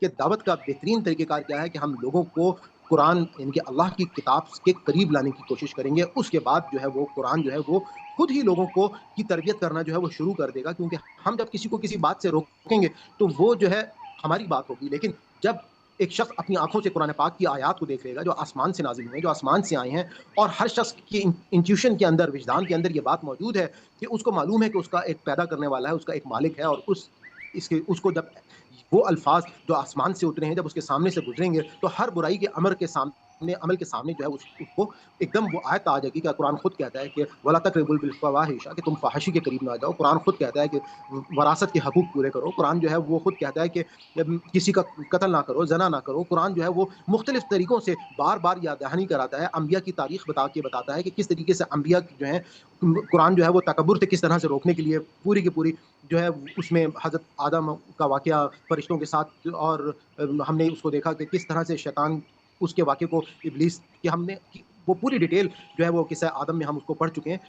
کہ دعوت کا بہترین طریقہ کار کیا ہے کہ ہم لوگوں کو قرآن یعنی کہ اللہ کی کتاب کے قریب لانے کی کوشش کریں گے۔ اس کے بعد جو ہے وہ قرآن جو ہے وہ خود ہی لوگوں کو کی تربیت کرنا جو ہے وہ شروع کر دے گا، کیونکہ ہم جب کسی کو کسی بات سے روکیں گے تو وہ جو ہے ہماری بات ہوگی، لیکن جب ایک شخص اپنی آنکھوں سے قرآن پاک کی آیات کو دیکھ لے گا جو آسمان سے نازل ہوئے ہیں، جو آسمان سے آئے ہیں، اور ہر شخص کی انٹیوشن کے اندر، وجدان کے اندر یہ بات موجود ہے کہ اس کو معلوم ہے کہ اس کا ایک پیدا کرنے والا ہے، اس کا ایک مالک ہے، اور اس کو جب وہ الفاظ جو آسمان سے اترے ہیں جب اس کے سامنے سے گزریں گے تو ہر برائی کے عمل کے سامنے جو ہے اس کو ایک دم وہ آیت آ جائے گی کہ قرآن خود کہتا ہے کہ ولا تقربوا بالفواحش، کہ تم فحاشی کے قریب نہ جاؤ۔ قرآن خود کہتا ہے کہ وراثت کے حقوق پورے کرو۔ قرآن جو ہے وہ خود کہتا ہے کہ کسی کا قتل نہ کرو، زنا نہ کرو۔ قرآن جو ہے وہ مختلف طریقوں سے بار بار یاد دہانی کراتا ہے، انبیاء کی تاریخ بتاتا ہے کہ کس طریقے سے انبیاء جو ہیں، قرآن جو ہے وہ تکبر سے کس طرح سے روکنے کے لیے پوری کی پوری جو ہے اس میں حضرت آدم کا واقعہ فرشتوں کے ساتھ، اور ہم نے اس کو دیکھا کہ کس طرح سے شیطان اس کے واقعے کو ابلیس کہ ہم نے وہ پوری ڈیٹیل جو ہے وہ قصہ آدم میں ہم اس کو پڑھ چکے ہیں۔